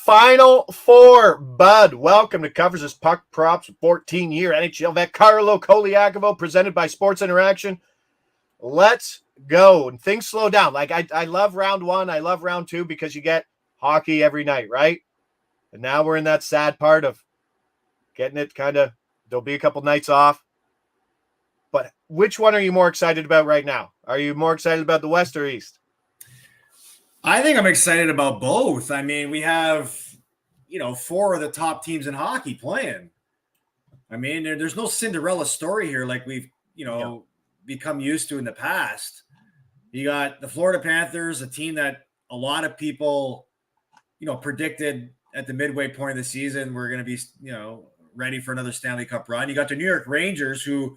Final Four, bud. Welcome to Covers This Puck Props 14-year NHL vet Carlo Colaiacovo, presented by Sports Interaction. Let's go. And things slow down. Like, I love round one. I love round two because you get hockey every night, right? And now we're in that sad part of getting it kind of, there'll be a couple nights off. But which one are you more excited about right now? Are you more excited about the West or East? I think I'm excited about both. I mean, we have, four of the top teams in hockey playing. I mean, there's no Cinderella story here like we've, become used to in the past. You got the Florida Panthers, a team that a lot of people, predicted at the midway point of the season we're going to be, ready for another Stanley Cup run. You got the New York Rangers who,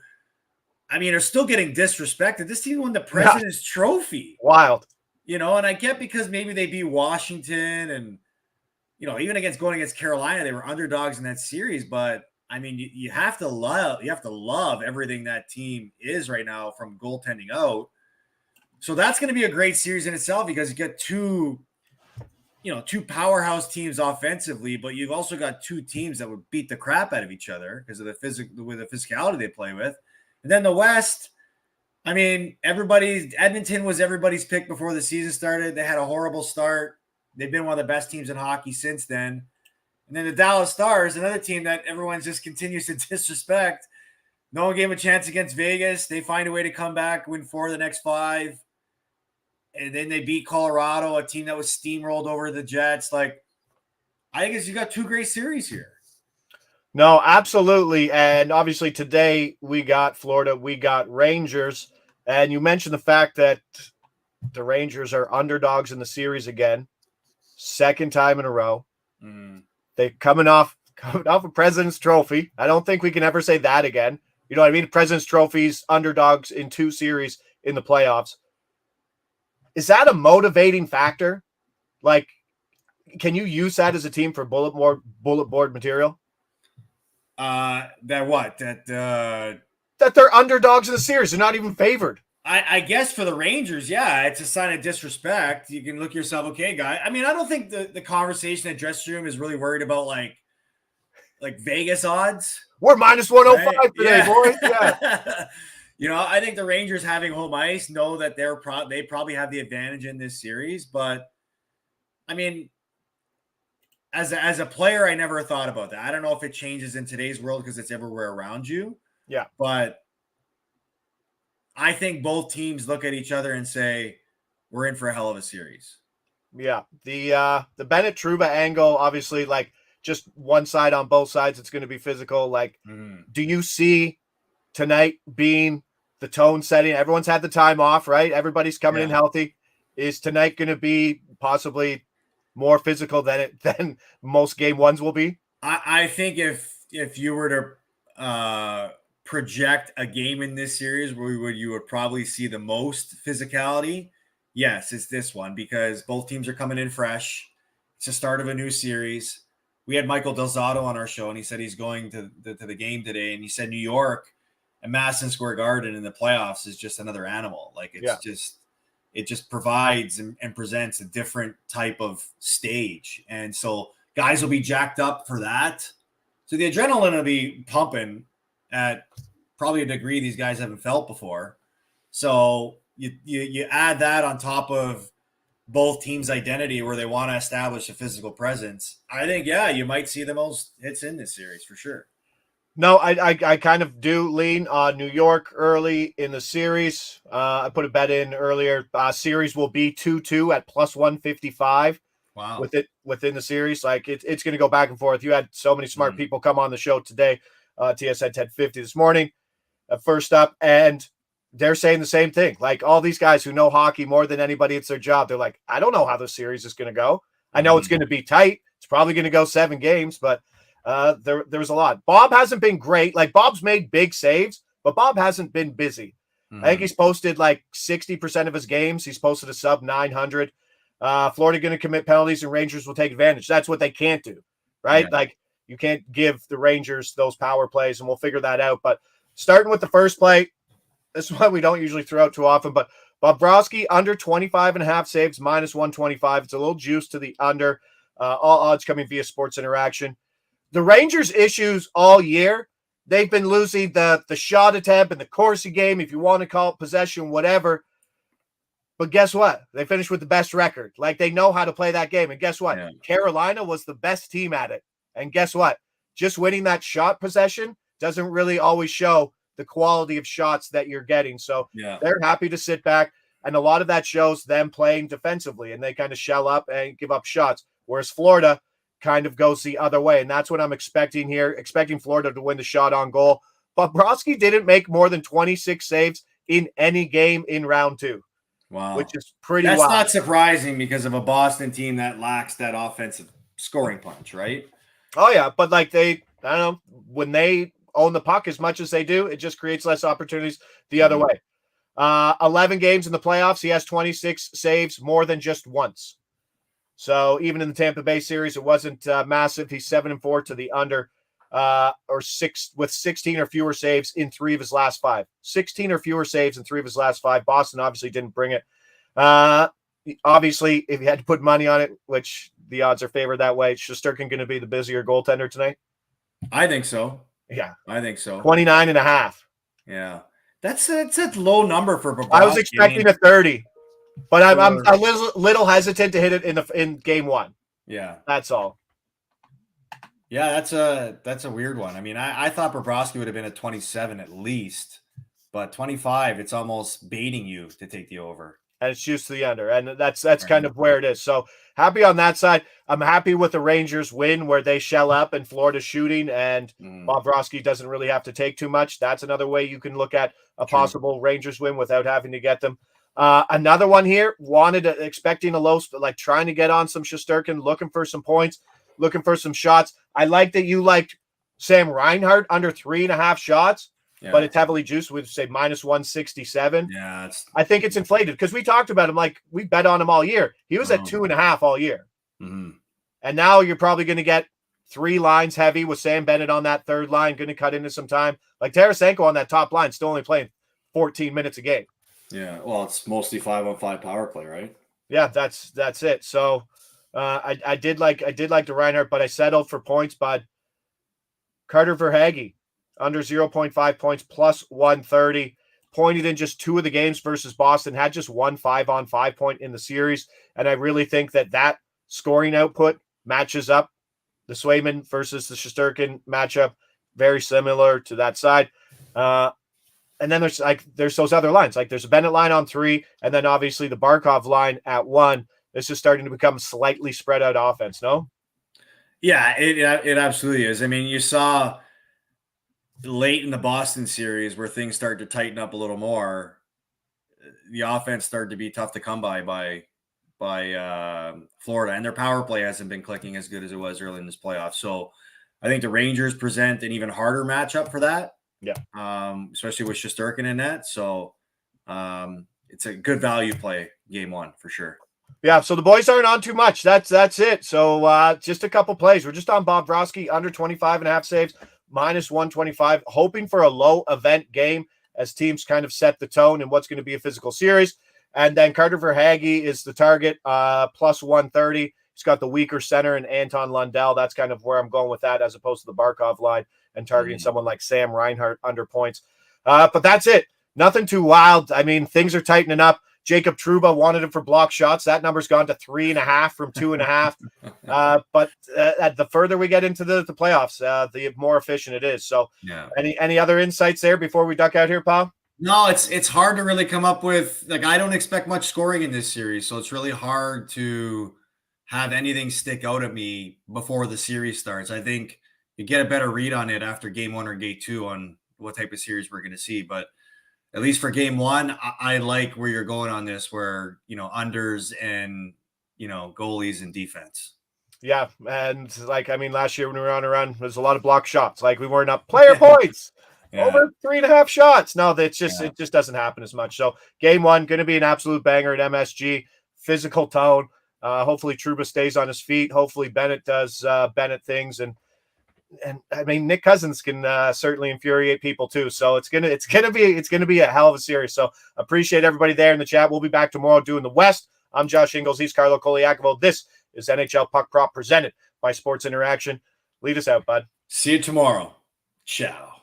are still getting disrespected. This team won the President's Trophy. Wild. And I get because maybe they beat Washington and, even going against Carolina, they were underdogs in that series. But I mean, you have to love everything that team is right now from goaltending out. So that's going to be a great series in itself because you get two powerhouse teams offensively, but you've also got two teams that would beat the crap out of each other because of the physicality they play with. And then the West, Edmonton was everybody's pick before the season started. They had a horrible start. They've been one of the best teams in hockey since then. And then the Dallas Stars, another team that everyone just continues to disrespect. No one gave them a chance against Vegas. They find a way to come back, win 4 of the next 5. And then they beat Colorado, a team that was steamrolled over the Jets. Like, I guess you got 2 great series here. No, absolutely. And obviously today we got Florida, we got Rangers. And you mentioned the fact that the Rangers are underdogs in the series again. Second time in a row. They're coming off a President's Trophy. I don't think we can ever say that again. You know what I mean? President's Trophies, underdogs in 2 series in the playoffs. Is that a motivating factor? Like, can you use that as a team for bullet board material? That they're underdogs in the series. They're not even favored. I guess for the Rangers, yeah, it's a sign of disrespect. You can look yourself, okay, guy. I don't think the conversation at dressing room is really worried about like Vegas odds. We're minus 105 right? today, boys. Yeah. I think the Rangers having home ice know that they probably have the advantage in this series. But as a player, I never thought about that. I don't know if it changes in today's world because it's everywhere around you. Yeah. But I think both teams look at each other and say, we're in for a hell of a series. Yeah. The Bennett Trouba angle, obviously, like just one side on both sides, it's going to be physical. Like, do you see tonight being the tone setting? Everyone's had the time off, right? Everybody's coming in healthy. Is tonight going to be possibly more physical than most game ones will be? I think if you were to project a game in this series where you would probably see the most physicality, yes, it's this one because both teams are coming in fresh. It's the start of a new series. We had Michael Del Zotto on our show, and he said he's going to the game today, and he said New York and Madison Square Garden in the playoffs is just another animal. Like it just provides and presents a different type of stage, and so guys will be jacked up for that. So the adrenaline will be pumping at probably a degree these guys haven't felt before. So you add that on top of both teams' identity where they want to establish a physical presence. I think, you might see the most hits in this series for sure. No, I kind of do lean on New York early in the series. I put a bet in earlier. Series will be 2-2 at plus 155. Wow. Within the series. Like it's going to go back and forth. You had so many smart people come on the show today. TS had 1050 this morning, first up, and they're saying the same thing. Like all these guys who know hockey more than anybody, it's their job. They're like, I don't know how this series is going to go. I know it's going to be tight. It's probably going to go 7 games, but there was a lot. Bob hasn't been great. Like Bob's made big saves, but Bob hasn't been busy. I think he's posted like 60% of his games. He's posted a sub 900. Florida going to commit penalties and Rangers will take advantage. That's what they can't do, right? Yeah. Like you can't give the Rangers those power plays, and we'll figure that out. But starting with the first play, this is one we don't usually throw out too often, but Bobrovsky under 25.5 saves, minus 125. It's a little juice to the under. All odds coming via Sports Interaction. The Rangers' issues all year, they've been losing the shot attempt and the Corsi game, if you want to call it possession, whatever. But guess what? They finished with the best record. Like, they know how to play that game. And guess what? Yeah. Carolina was the best team at it. And guess what? Just winning that shot possession doesn't really always show the quality of shots that you're getting. So they're happy to sit back. And a lot of that shows them playing defensively, and they kind of shell up and give up shots. Whereas Florida kind of goes the other way. And that's what I'm expecting here, expecting Florida to win the shot on goal. But Bobrovsky didn't make more than 26 saves in any game in round 2. Wow. Which is pretty That's wild. not surprising because of a Boston team that lacks that offensive scoring punch, right? Oh, yeah. But like I don't know, when they own the puck as much as they do, it just creates less opportunities the other way. 11 games in the playoffs. He has 26 saves, more than just once. So even in the Tampa Bay series, it wasn't massive. He's 7-4 to the under, or 6 with 16 or fewer saves in 3 of his last 5. 16 or fewer saves in 3 of his last 5. Boston obviously didn't bring it. Obviously, if you had to put money on it, which the odds are favored that way, Shesterkin going to be the busier goaltender tonight? I think so. Yeah, I think so. 29.5. Yeah, that's a low number for Bobrovsky. I was expecting a 30, but I'm a little hesitant to hit it in game 1. Yeah, that's all. Yeah, that's a weird one. I mean, I thought Bobrovsky would have been at 27 at least, but 25, it's almost baiting you to take the over. And it's just the under, and that's kind of where it is. So happy on that side. I'm happy with the Rangers win where they shell up and Florida shooting, and Bobrovsky doesn't really have to take too much. That's another way you can look at a possible Rangers win without having to get them. Another one here, expecting a low, like trying to get on some Shesterkin, looking for some points, looking for some shots. I like that you liked Sam Reinhart under 3.5 shots. Yeah. But it's heavily juiced. We'd say minus 167. Yeah, I think it's inflated because we talked about him. Like, we bet on him all year. He was at 2.5 all year. Mm-hmm. And now you're probably going to get 3 lines heavy with Sam Bennett on that third line, going to cut into some time. Like, Tarasenko on that top line, still only playing 14 minutes a game. Yeah, well, it's mostly 5-on-5 power play, right? Yeah, that's it. So I did like the Reinhardt, but I settled for points. But Carter Verhaeghe, under 0.5 points, plus 130. Pointed in just 2 of the games versus Boston, had just 1 5-on-5 point in the series. And I really think that scoring output matches up. The Swayman versus the Shesterkin matchup, very similar to that side. And then there's those other lines. Like, there's a Bennett line on 3, and then obviously the Barkov line at 1. This is starting to become slightly spread out offense, no? Yeah, it absolutely is. I mean, you saw late in the Boston series where things start to tighten up a little more, the offense started to be tough to come by Florida, and their power play hasn't been clicking as good as it was early in this playoff. So I think the Rangers present an even harder matchup for that. Yeah. Especially with Shesterkin in that. So it's a good value play game 1 for sure. Yeah, so the boys aren't on too much. That's it. So just a couple plays. We're just on Bobrovsky, under 25.5 saves, minus 125, hoping for a low event game as teams kind of set the tone in what's going to be a physical series. And then Carter Verhaeghe is the target, plus 130. He's got the weaker center and Anton Lundell. That's kind of where I'm going with that, as opposed to the Barkov line and targeting someone like Sam Reinhart under points. But that's it. Nothing too wild. I mean, things are tightening up. Jacob Trouba wanted him for block shots. That number's gone to 3.5 from 2.5. But the further we get into the playoffs, the more efficient it is. So, yeah. Any other insights there before we duck out here, pal? No, it's hard to really come up with. Like, I don't expect much scoring in this series, so it's really hard to have anything stick out at me before the series starts. I think you get a better read on it after game 1 or game 2 on what type of series we're going to see, but at least for game 1, I like where you're going on this, where, unders and, goalies and defense. Yeah. And last year when we were on a run, there's a lot of block shots. Like, we weren't up player points over 3.5 shots. No, it just doesn't happen as much. So game 1, going to be an absolute banger at MSG, physical tone. Hopefully Trouba stays on his feet. Hopefully Bennett does Bennett things. And I mean, Nick Cousins can certainly infuriate people too. So it's gonna be a hell of a series. So appreciate everybody there in the chat. We'll be back tomorrow doing the West. I'm Josh Ingles. He's Carlo Colaiacovo. This is NHL Puck Prop Presented by Sports Interaction. Lead us out, bud. See you tomorrow. Ciao.